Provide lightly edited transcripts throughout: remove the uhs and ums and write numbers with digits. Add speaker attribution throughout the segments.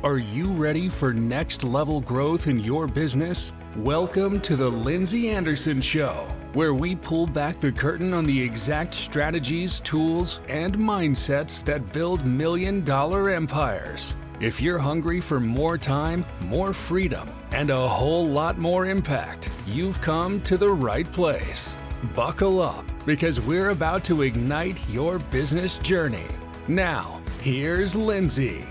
Speaker 1: Are you ready for next level growth in your business? Welcome to the Lindsay Anderson Show, where we pull back the curtain on the exact strategies, tools, and mindsets that build million-dollar empires. If you're hungry for more time, more freedom, and a whole lot more impact, you've come to the right place. Buckle up, because we're about to ignite your business journey. Now, here's Lindsay.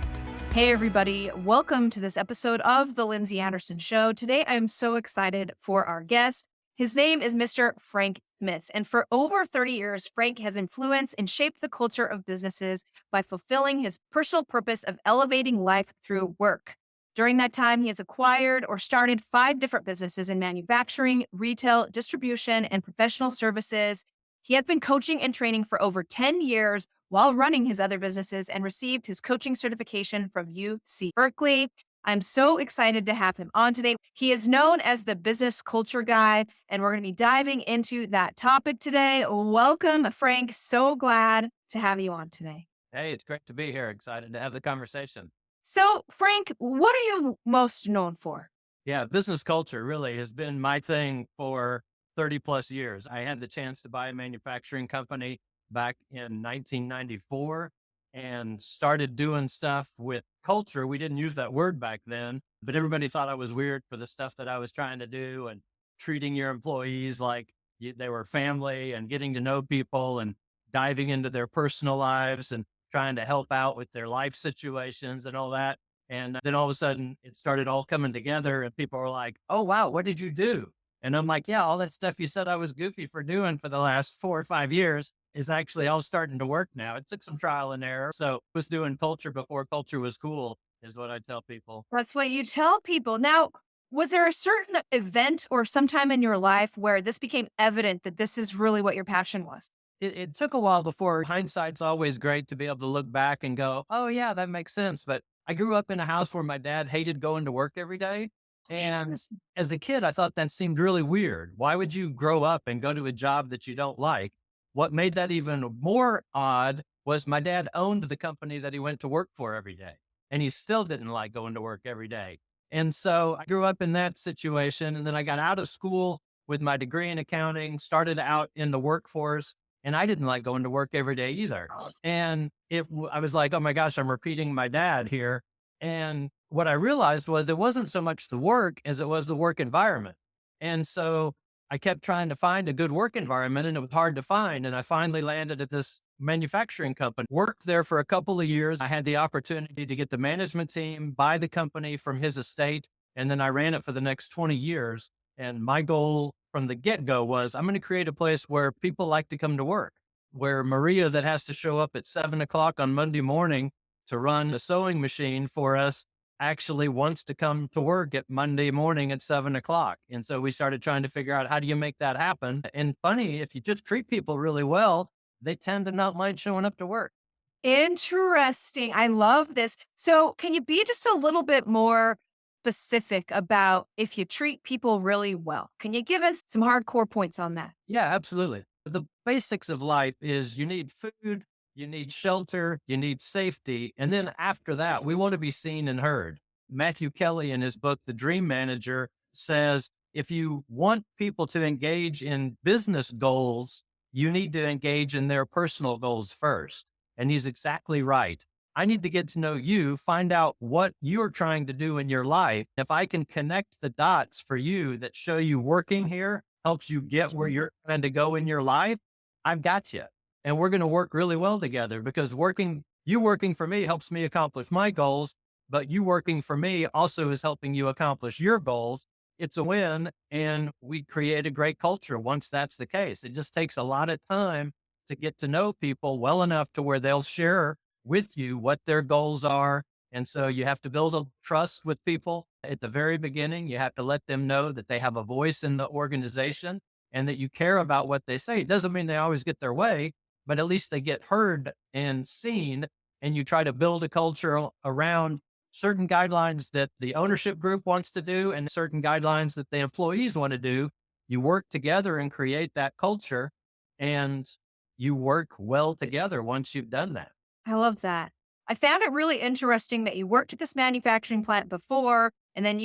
Speaker 2: Hey everybody, welcome to this episode of The Lindsay Anderson Show. Today I am so excited for our guest. His name is Mr. Frank Smith, and for over 30 years, Frank has influenced and shaped the culture of businesses by fulfilling his personal purpose of elevating life through work. During that time, he has acquired or started 5 different businesses in manufacturing, retail, distribution, and professional services. He has been coaching and training for over 10 years while running his other businesses and received his coaching certification from UC Berkeley. I'm so excited to have him on today. He is known as the business culture guy, and we're going to be diving into that topic today. Welcome, Frank. So glad to have you on today.
Speaker 3: Hey, it's great to be here. Excited to have the conversation.
Speaker 2: So, Frank, what are you most known for?
Speaker 3: Yeah, business culture really has been my thing for 30 plus years. I had the chance to buy a manufacturing company back in 1994 and started doing stuff with culture. We didn't use that word back then, but everybody thought I was weird for the stuff that I was trying to do and treating your employees like they were family and getting to know people and diving into their personal lives and trying to help out with their life situations and all that. And then all of a sudden it started all coming together and people were like, "Oh, wow, what did you do?" And I'm like, "Yeah, all that stuff you said I was goofy for doing for the last 4 or 5 years is actually all starting to work now." It took some trial and error. So I was doing culture before culture was cool is what I tell people.
Speaker 2: That's what you tell people. Now, was there a certain event or sometime in your life where this became evident that this is really what your passion was?
Speaker 3: It took a while before. Hindsight's always great to be able to look back and go, "Oh yeah, that makes sense." But I grew up in a house where my dad hated going to work every day. And as a kid, I thought that seemed really weird. Why would you grow up and go to a job that you don't like? What made that even more odd was my dad owned the company that he went to work for every day, and he still didn't like going to work every day. And so I grew up in that situation. And then I got out of school with my degree in accounting, started out in the workforce, and I didn't like going to work every day either. And I was like, "Oh my gosh, I'm repeating my dad here." And what I realized was it wasn't so much the work as it was the work environment. And so I kept trying to find a good work environment and it was hard to find. And I finally landed at this manufacturing company, worked there for a couple of years. I had the opportunity to get the management team, buy the company from his estate. And then I ran it for the next 20 years. And my goal from the get-go was I'm going to create a place where people like to come to work, where Maria that has to show up at 7 o'clock on Monday morning to run a sewing machine for us actually wants to come to work at Monday morning at 7 o'clock. And so we started trying to figure out how do you make that happen? And funny, if you just treat people really well, they tend to not mind showing up to work.
Speaker 2: Interesting. I love this. So, can you be just a little bit more specific about if you treat people really well? Can you give us some hardcore points on that?
Speaker 3: Yeah, absolutely. The basics of life is you need food, you need shelter, you need safety. And then after that, we want to be seen and heard. Matthew Kelly in his book, The Dream Manager, says, if you want people to engage in business goals, you need to engage in their personal goals first. And he's exactly right. I need to get to know you, find out what you're trying to do in your life. If I can connect the dots for you that show you working here helps you get where you're trying to go in your life, I've got you. And we're going to work really well together because you working for me helps me accomplish my goals, but you working for me also is helping you accomplish your goals. It's a win, and we create a great culture once that's the case. It just takes a lot of time to get to know people well enough to where they'll share with you what their goals are. And so you have to build a trust with people at the very beginning. You have to let them know that they have a voice in the organization and that you care about what they say. It doesn't mean they always get their way, but at least they get heard and seen. And you try to build a culture around certain guidelines that the ownership group wants to do and certain guidelines that the employees want to do. You work together and create that culture, and you work well together once you've done that.
Speaker 2: I love that. I found it really interesting that you worked at this manufacturing plant before and then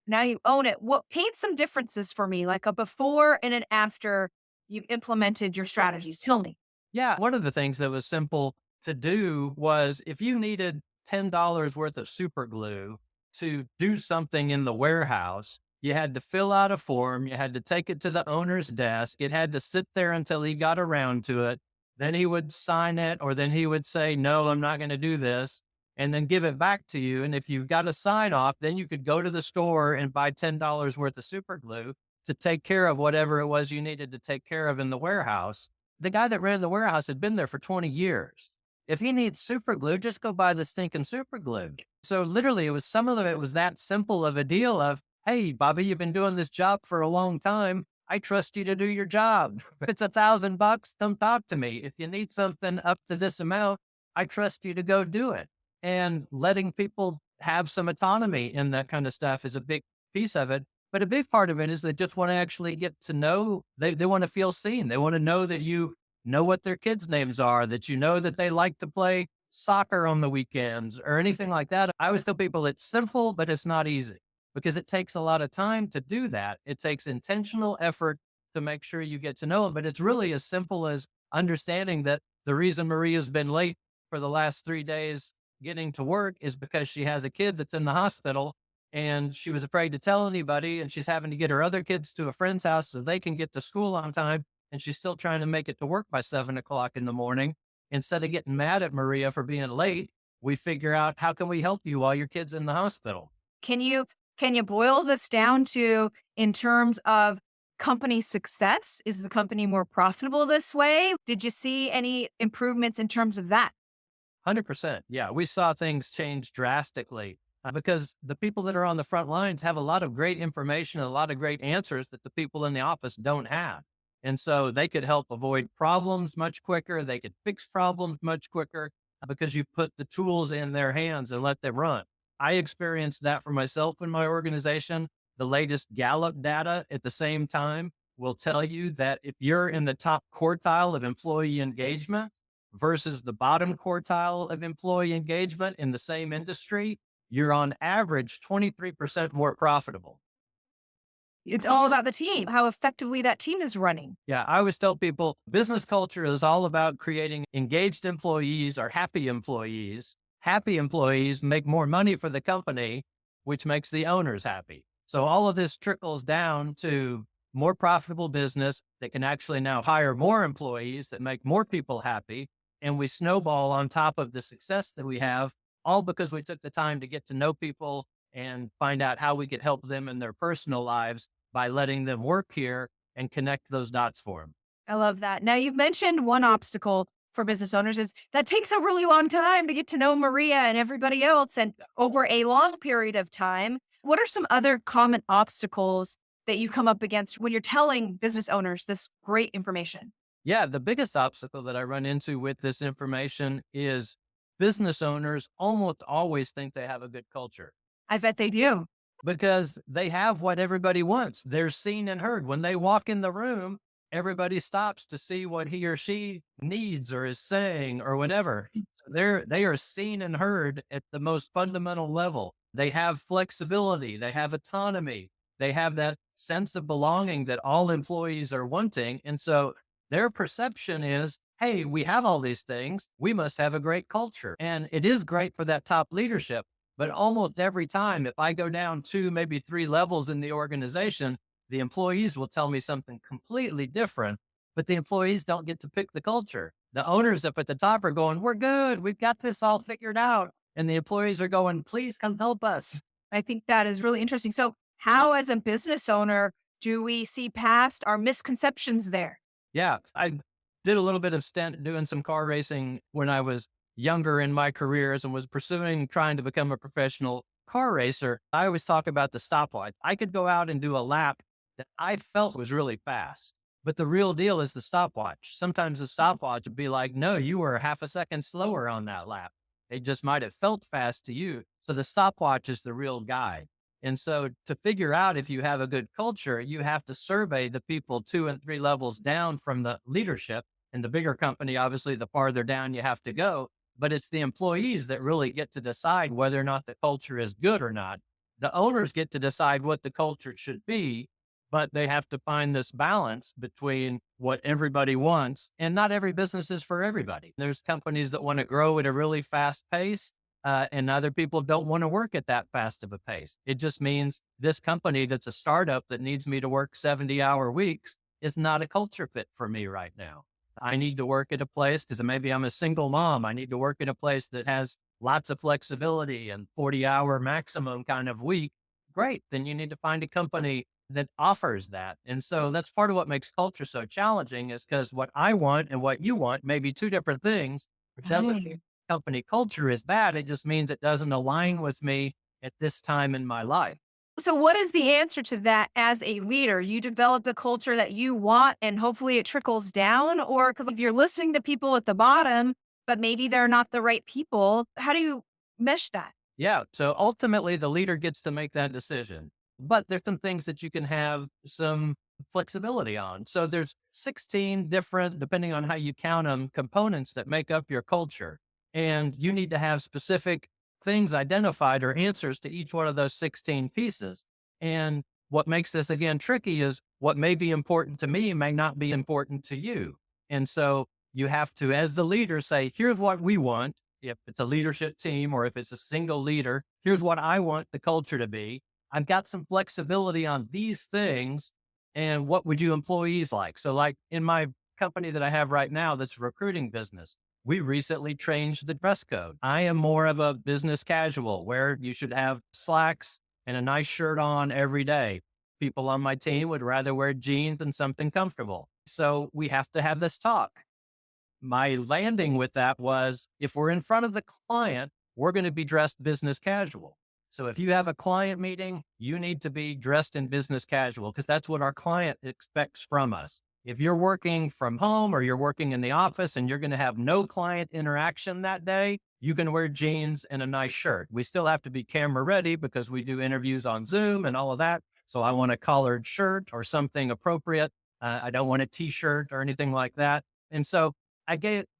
Speaker 2: now you own it. What paint some differences for me, like a before and an after you implemented your strategies? Tell me.
Speaker 3: Yeah. One of the things that was simple to do was if you needed $10 worth of super glue to do something in the warehouse, you had to fill out a form. You had to take it to the owner's desk. It had to sit there until he got around to it. Then he would sign it, or then he would say, no, I'm not going to do this, and then give it back to you. And if you got a sign off, then you could go to the store and buy $10 worth of super glue to take care of whatever it was you needed to take care of in the warehouse. The guy that ran the warehouse had been there for 20 years. If he needs super glue, just go buy the stinking super glue. So literally some of it was that simple of a deal of, hey, Bobby, you've been doing this job for a long time. I trust you to do your job. If it's $1,000, come talk to me. If you need something up to this amount, I trust you to go do it. And letting people have some autonomy in that kind of stuff is a big piece of it. But a big part of it is they just want to actually get to know, they want to feel seen. They want to know that you know what their kids' names are, that you know that they like to play soccer on the weekends or anything like that. I always tell people it's simple, but it's not easy because it takes a lot of time to do that. It takes intentional effort to make sure you get to know them. But it's really as simple as understanding that the reason Maria's been late for the last 3 days getting to work is because she has a kid that's in the hospital and she was afraid to tell anybody. And she's having to get her other kids to a friend's house so they can get to school on time. And she's still trying to make it to work by 7 o'clock in the morning. Instead of getting mad at Maria for being late, we figure out how can we help you while your kid's in the hospital?
Speaker 2: Can you boil this down to in terms of company success? Is the company more profitable this way? Did you see any improvements in terms of that?
Speaker 3: 100%. Yeah, we saw things change drastically because the people that are on the front lines have a lot of great information, a lot of great answers that the people in the office don't have. And so they could help avoid problems much quicker. They could fix problems much quicker because you put the tools in their hands and let them run. I experienced that for myself in my organization. The latest Gallup data at the same time will tell you that if you're in the top quartile of employee engagement versus the bottom quartile of employee engagement in the same industry, you're on average 23% more profitable.
Speaker 2: It's all about the team, how effectively that team is running.
Speaker 3: Yeah, I always tell people business culture is all about creating engaged employees or happy employees. Happy employees make more money for the company, which makes the owners happy. So all of this trickles down to more profitable business that can actually now hire more employees that make more people happy. And we snowball on top of the success that we have, all because we took the time to get to know people and find out how we could help them in their personal lives by letting them work here and connect those dots for them.
Speaker 2: I love that. Now, you've mentioned one obstacle for business owners is that takes a really long time to get to know Maria and everybody else and over a long period of time. What are some other common obstacles that you come up against when you're telling business owners this great information?
Speaker 3: Yeah, the biggest obstacle that I run into with this information is business owners almost always think they have a good culture
Speaker 2: I bet they do.
Speaker 3: because they have what everybody wants. They're seen and heard. When they walk in the room, everybody stops to see what he or she needs or is saying or whatever. They are seen and heard at the most fundamental level. They have flexibility, they have autonomy, they have that sense of belonging that all employees are wanting. And so their perception is, hey, we have all these things. We must have a great culture. And it is great for that top leadership. But almost every time, if I go down 2, maybe 3 levels in the organization, the employees will tell me something completely different, but the employees don't get to pick the culture. The owners up at the top are going, we're good. We've got this all figured out. And the employees are going, please come help us.
Speaker 2: I think that is really interesting. So, how, as a business owner, do we see past our misconceptions there?
Speaker 3: Yeah, I did a little bit of stint doing some car racing when I was younger in my careers and was pursuing trying to become a professional car racer. I always talk about the stopwatch. I could go out and do a lap that I felt was really fast, but the real deal is the stopwatch. Sometimes the stopwatch would be like, no, you were half a second slower on that lap. It just might have felt fast to you. So the stopwatch is the real guide. And so to figure out if you have a good culture, you have to survey the people 2 and 3 levels down from the leadership. And the bigger company, obviously, the farther down you have to go. but it's the employees that really get to decide whether or not the culture is good or not. The owners get to decide what the culture should be, but they have to find this balance between what everybody wants, and not every business is for everybody. There's companies that want to grow at a really fast pace, and other people don't want to work at that fast of a pace. It just means this company that's a startup that needs me to work 70-hour weeks is not a culture fit for me right now. I need to work at a place because maybe I'm a single mom. I need to work at a place that has lots of flexibility and 40-hour maximum kind of week. Great. Then you need to find a company that offers that. And so that's part of what makes culture so challenging, is because what I want and what you want may be two different things. It doesn't mean company culture is bad. It just means it doesn't align with me at this time in my life.
Speaker 2: So, what is the answer to that as a leader? You develop the culture that you want, and hopefully it trickles down? Or because if you're listening to people at the bottom, but maybe they're not the right people, how do you mesh that?
Speaker 3: Yeah. So ultimately, the leader gets to make that decision. But there's some things that you can have some flexibility on. So there's 16 different, depending on how you count them, components that make up your culture. And you need to have specific things identified or answers to each one of those 16 pieces. And what makes this again tricky is what may be important to me may not be important to you. And so you have to, as the leader, say, here's what we want. If it's a leadership team or if it's a single leader, here's what I want the culture to be. I've got some flexibility on these things. And what would you employees like? So like in my company that I have right now, that's a recruiting business, we recently changed the dress code. I am more of a business casual where you should have slacks and a nice shirt on every day. People on my team would rather wear jeans and something comfortable. So we have to have this talk. My landing with that was, if we're in front of the client, we're going to be dressed business casual. So if you have a client meeting, you need to be dressed in business casual because that's what our client expects from us. If you're working from home or you're working in the office and you're going to have no client interaction that day, you can wear jeans and a nice shirt. We still have to be camera ready because we do interviews on Zoom and all of that. So I want a collared shirt or something appropriate. I don't want a t-shirt or anything like that. And so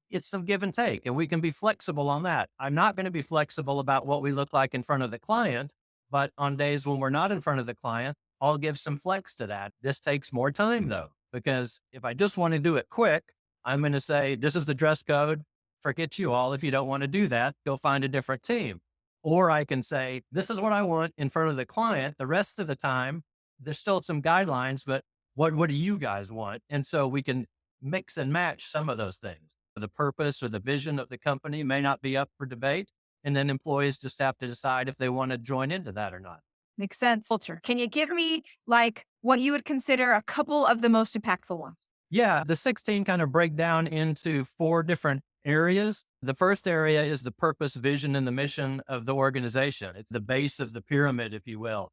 Speaker 3: it's some give and take, and we can be flexible on that. I'm not going to be flexible about what we look like in front of the client, but on days when we're not in front of the client, I'll give some flex to that. This takes more time though, because if I just want to do it quick, I'm going to say, this is the dress code. Forget you all. If you don't want to do that, go find a different team. Or I can say, this is what I want in front of the client. The rest of the time, there's still some guidelines, but what do you guys want? And so we can mix and match some of those things. The purpose or the vision of the company may not be up for debate. And then employees just have to decide if they want to join into that or not.
Speaker 2: Makes sense. Culture. Can you give me like what you would consider a couple of the most impactful ones?
Speaker 3: Yeah, the 16 kind of break down into 4 different areas. The first area is the purpose, vision, and the mission of the organization. It's the base of the pyramid, if you will.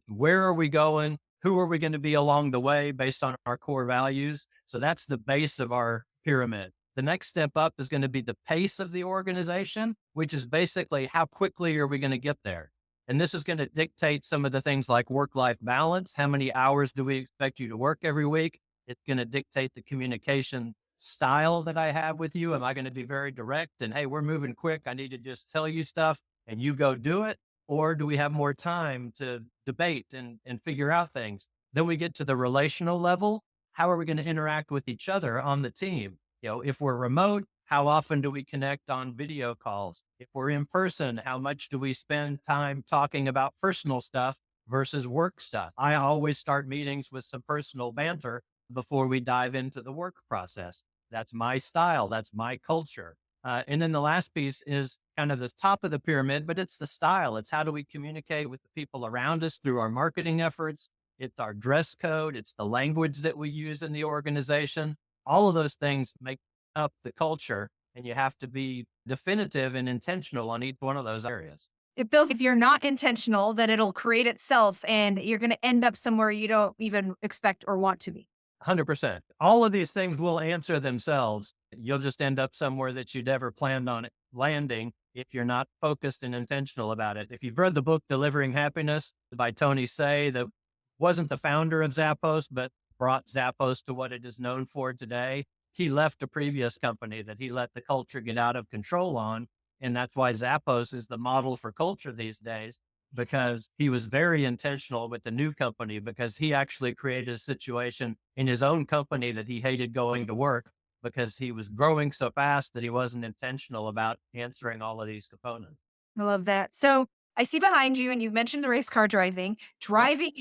Speaker 3: Where are we going? Who are we going to be along the way based on our core values? So that's the base of our pyramid. The next step up is going to be the pace of the organization, which is basically how quickly are we going to get there? And this is going to dictate some of the things like work-life balance. How many hours do we expect you to work every week? It's going to dictate the communication style that I have with you. Am I going to be very direct and, hey, we're moving quick, I need to just tell you stuff and you go do it? Or do we have more time to debate and figure out things? Then we get to the relational level. How are we going to interact with each other on the team? If we're remote, how often do we connect on video calls? If we're in person, how much do we spend time talking about personal stuff versus work stuff? I always start meetings with some personal banter before we dive into the work process. That's my style. That's my culture. And then the last piece is kind of the top of the pyramid, but it's the style. It's how do we communicate with the people around us through our marketing efforts? It's our dress code. It's the language that we use in the organization. All of those things make up the culture, and you have to be definitive and intentional on each one of those areas.
Speaker 2: It feels if you're not intentional, that it'll create itself and you're going to end up somewhere you don't even expect or want to be.
Speaker 3: 100%. All of these things will answer themselves. You'll just end up somewhere that you never planned on it landing if you're not focused and intentional about it. If you've read the book Delivering Happiness by Tony Hsieh, that wasn't the founder of Zappos, but brought Zappos to what it is known for today. he left a previous company that he let the culture get out of control on. And that's why Zappos is the model for culture these days, because he was very intentional with the new company, because he actually created a situation in his own company that he hated going to work because he was growing so fast that he wasn't intentional about answering all of these components.
Speaker 2: I love that. So I see behind you, and you've mentioned the race car driving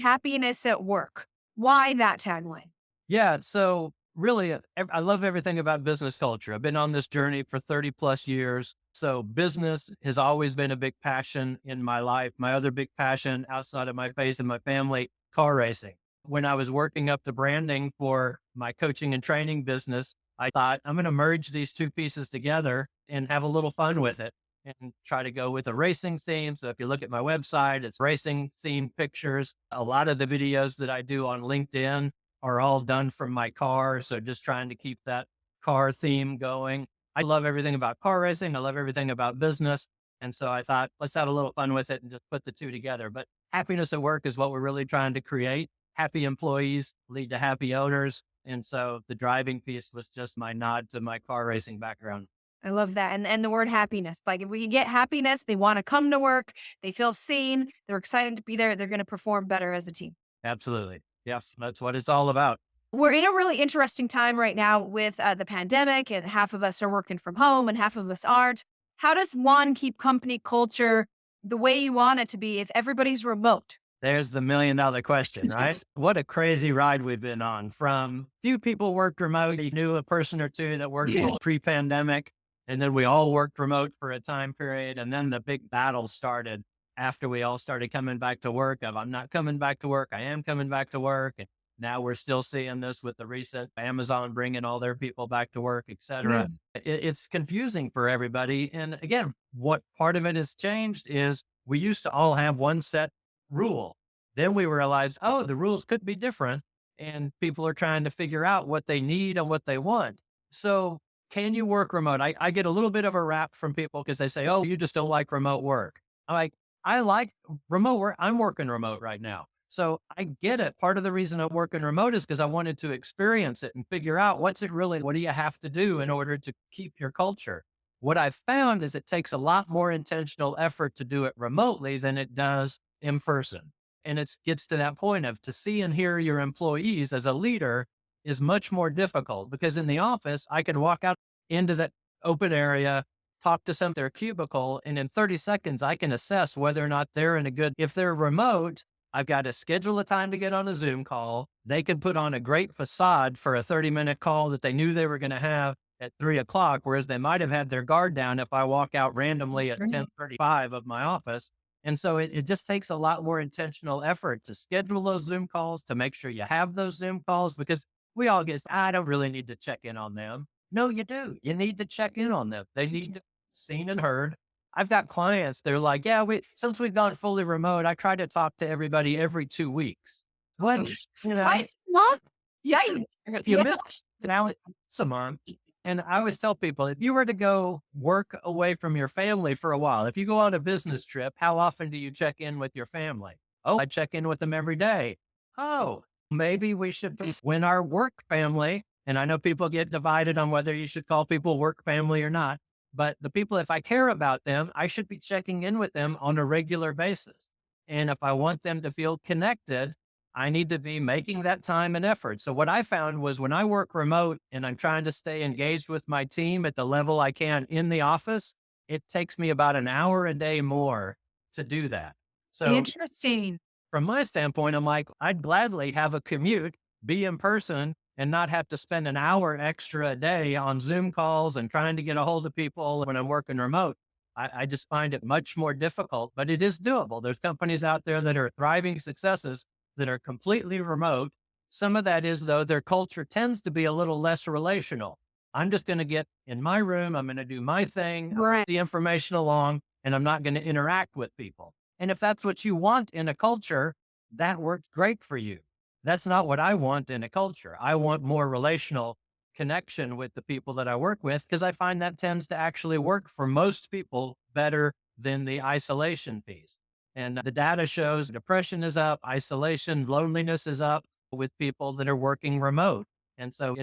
Speaker 2: happiness at work. Why that tagline?
Speaker 3: Yeah. So really, I love everything about business culture. I've been on this journey for 30 plus years. So business has always been a big passion in my life. My other big passion outside of my faith and my family, car racing. When I was working up the branding for my coaching and training business, I thought I'm going to merge these two pieces together and have a little fun with it and try to go with a racing theme. So if you look at my website, it's racing themed pictures. A lot of the videos that I do on LinkedIn are all done from my car. So just trying to keep that car theme going. I love everything about car racing. I love everything about business. And so I thought, let's have a little fun with it and just put the two together. But happiness at work is what we're really trying to create. Happy employees lead to happy owners. And so the driving piece was just my nod to my car racing background.
Speaker 2: I love that. And the word happiness. Like if we can get happiness, they want to come to work, they feel seen, they're excited to be there, they're going to perform better as a team.
Speaker 3: Absolutely. Yes, that's what it's all about.
Speaker 2: We're in a really interesting time right now with the pandemic, and half of us are working from home and half of us aren't. How does one keep company culture the way you want it to be if everybody's remote?
Speaker 3: There's the $1 million question, right? What a crazy ride we've been on. From few people worked remote. You knew a person or two that worked pre-pandemic, and then we all worked remote for a time period. And then the big battle started after we all started coming back to work of I'm not coming back to work. I am coming back to work. And now we're still seeing this with the recent Amazon bringing all their people back to work, et cetera. It's confusing for everybody. And again, what part of it has changed is we used to all have one set rule. Then we realized, oh, the rules could be different. And people are trying to figure out what they need and what they want. So can you work remote? I get a little bit of a rap from people because they say, oh, you just don't like remote work. I'm like, I like remote work. I'm working remote right now. So I get it. Part of the reason I'm working remote is because I wanted to experience it and figure out what do you have to do in order to keep your culture? What I've found is it takes a lot more intentional effort to do it remotely than it does in person. And it gets to that point of to see and hear your employees as a leader is much more difficult because in the office, I can walk out into that open area, talk to some their cubicle, and in 30 seconds, I can assess whether or not they're in a good, if they're remote, I've got to schedule a time to get on a Zoom call. They could put on a great facade for a 30-minute call that they knew they were going to have at 3 o'clock, whereas they might have had their guard down if I walk out randomly at 10:35 of my office. And so it just takes a lot more intentional effort to schedule those Zoom calls, to make sure you have those Zoom calls, because we all get, I don't really need to check in on them. No, you do. You need to check in on them. They need to be seen and heard. I've got clients, they're like, yeah, since we've gone fully remote, I try to talk to everybody every 2 weeks. What? You know,
Speaker 2: Twice a month? Yeah.
Speaker 3: if you miss now it's a month. And I always tell people, if you were to go work away from your family for a while, if you go on a business trip, how often do you check in with your family? Oh, I check in with them every day. Oh, maybe we should, when our work family, and I know people get divided on whether you should call people work family or not, but the people, if I care about them, I should be checking in with them on a regular basis. And if I want them to feel connected, I need to be making that time and effort. So what I found was when I work remote and I'm trying to stay engaged with my team at the level I can in the office, it takes me about an hour a day more to do that. So
Speaker 2: Interesting.
Speaker 3: from my standpoint, I'm like, I'd gladly have a commute, be in person, and not have to spend an hour extra a day on Zoom calls and trying to get a hold of people when I'm working remote. I just find it much more difficult, but it is doable. There's companies out there that are thriving successes that are completely remote. Some of that is, though, their culture tends to be a little less relational. I'm just going to get in my room. I'm going to do my thing,
Speaker 2: Right.
Speaker 3: the information along, and I'm not going to interact with people. And if that's what you want in a culture, that works great for you. That's not what I want in a culture. I want more relational connection with the people that I work with, because I find that tends to actually work for most people better than the isolation piece. And the data shows depression is up, isolation, loneliness is up with people that are working remote. And so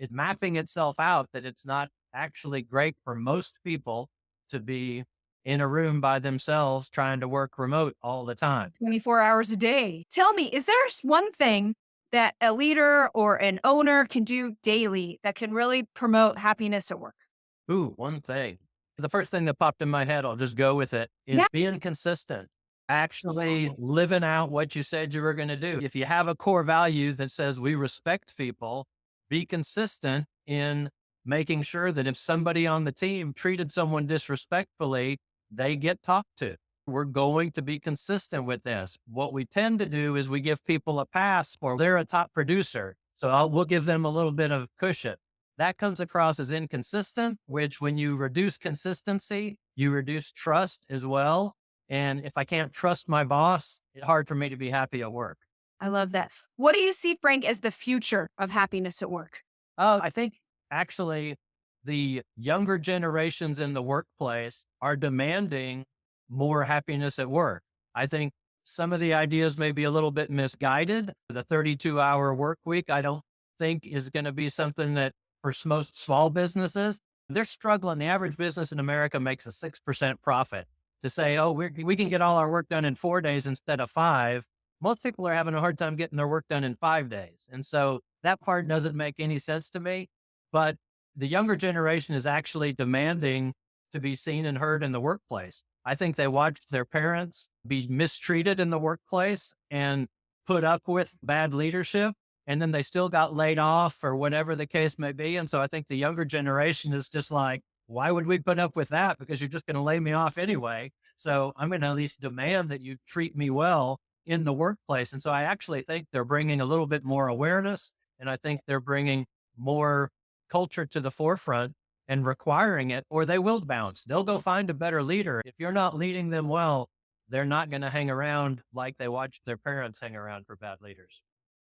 Speaker 3: it's mapping itself out that it's not actually great for most people to be in a room by themselves trying to work remote all the time.
Speaker 2: 24 hours a day. Tell me, is there one thing that a leader or an owner can do daily that can really promote happiness at work?
Speaker 3: Ooh, one thing. The first thing that popped in my head, I'll just go with it, is
Speaker 2: Yeah.
Speaker 3: being consistent, actually living out what you said you were going to do. If you have a core value that says we respect people, be consistent in making sure that if somebody on the team treated someone disrespectfully, they get talked to. We're going to be consistent with this. What we tend to do is we give people a pass or they're a top producer. So we'll give them a little bit of cushion. That comes across as inconsistent, which when you reduce consistency, you reduce trust as well. And if I can't trust my boss, it's hard for me to be happy at work.
Speaker 2: I love that. What do you see, Frank, as the future of happiness at work?
Speaker 3: I think actually the younger generations in the workplace are demanding more happiness at work. I think some of the ideas may be a little bit misguided. The 32-hour work week, I don't think is going to be something that for most small businesses, they're struggling. The average business in America makes a 6% profit. To say, oh, we can get all our work done in 4 days instead of 5. Most people are having a hard time getting their work done in 5 days. And so that part doesn't make any sense to me. But the younger generation is actually demanding to be seen and heard in the workplace. I think they watched their parents be mistreated in the workplace and put up with bad leadership. And then they still got laid off or whatever the case may be. And so I think the younger generation is just like, why would we put up with that? Because you're just going to lay me off anyway. So I'm going to at least demand that you treat me well in the workplace. And so I actually think they're bringing a little bit more awareness. And I think they're bringing more culture to the forefront and requiring it, or they will bounce. They'll go find a better leader. If you're not leading them well, they're not going to hang around like they watched their parents hang around for bad leaders.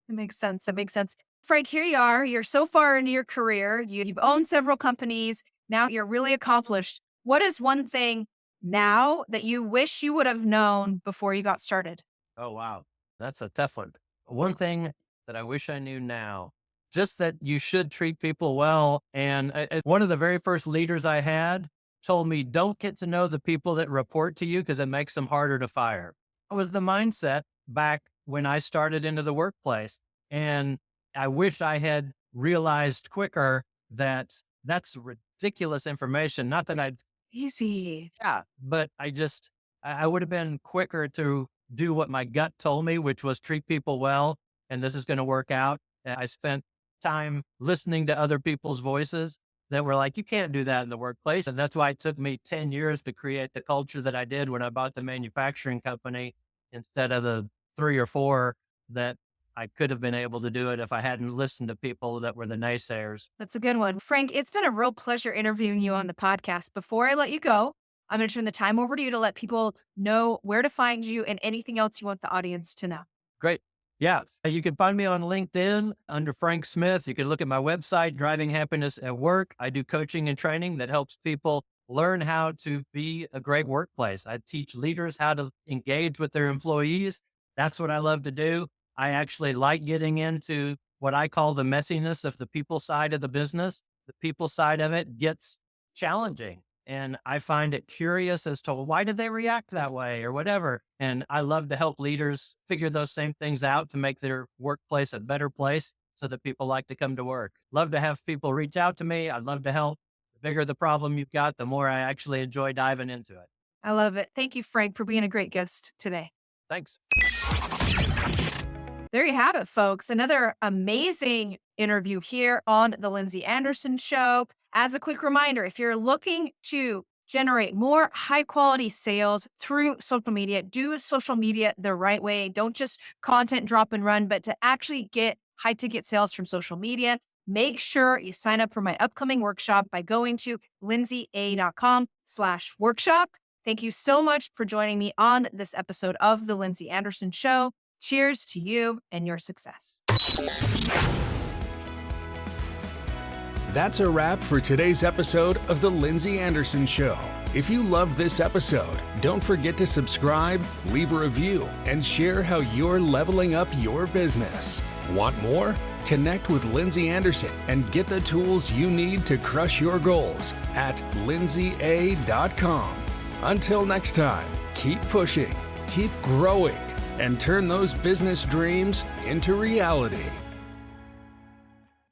Speaker 2: That makes sense. That makes sense. Frank, here you are. You're so far into your career. You've owned several companies. Now you're really accomplished. What is one thing now that you wish you would have known before you got started?
Speaker 3: Oh, wow. That's a tough one. One thing that I wish I knew now, just that you should treat people well. And one of the very first leaders I had told me, don't get to know the people that report to you because it makes them harder to fire. It was the mindset back when I started into the workplace. And I wish I had realized quicker that that's ridiculous information. Not that
Speaker 2: Easy.
Speaker 3: but I would have been quicker to do what my gut told me, which was treat people well. And this is going to work out. And I spent time listening to other people's voices that were like, you can't do that in the workplace. And that's why it took me 10 years to create the culture that I did when I bought the manufacturing company instead of the 3 or 4 that I could have been able to do it if I hadn't listened to people that were the naysayers.
Speaker 2: That's a good one. Frank, it's been a real pleasure interviewing you on the podcast. Before I let you go, I'm going to turn the time over to you to let people know where to find you and anything else you want the audience to know.
Speaker 3: Great. Yeah. You can find me on LinkedIn under Frank Smith. You can look at my website, Driving Happiness at Work. I do coaching and training that helps people learn how to be a great workplace. I teach leaders how to engage with their employees. That's what I love to do. I actually like getting into what I call the messiness of the people side of the business. The people side of it gets challenging. And I find it curious as to why did they react that way or whatever. And I love to help leaders figure those same things out to make their workplace a better place so that people like to come to work. Love to have people reach out to me. I'd love to help. The bigger the problem you've got, the more I actually enjoy diving into it.
Speaker 2: I love it. Thank you, Frank, for being a great guest today.
Speaker 3: Thanks.
Speaker 2: There you have it, folks. Another amazing interview here on The Lindsay Anderson Show. As a quick reminder, if you're looking to generate more high quality sales through social media, do social media the right way. Don't just content drop and run, but to actually get high ticket sales from social media. Make sure you sign up for my upcoming workshop by going to lindsayaa.com/workshop. Thank you so much for joining me on this episode of The Lindsay Anderson Show. Cheers to you and your success.
Speaker 1: That's a wrap for today's episode of The Lindsay Anderson Show. If you loved this episode, don't forget to subscribe, leave a review, and share how you're leveling up your business. Want more? Connect with Lindsay Anderson and get the tools you need to crush your goals at lindsaya.com. Until next time, keep pushing, keep growing, and turn those business dreams into reality.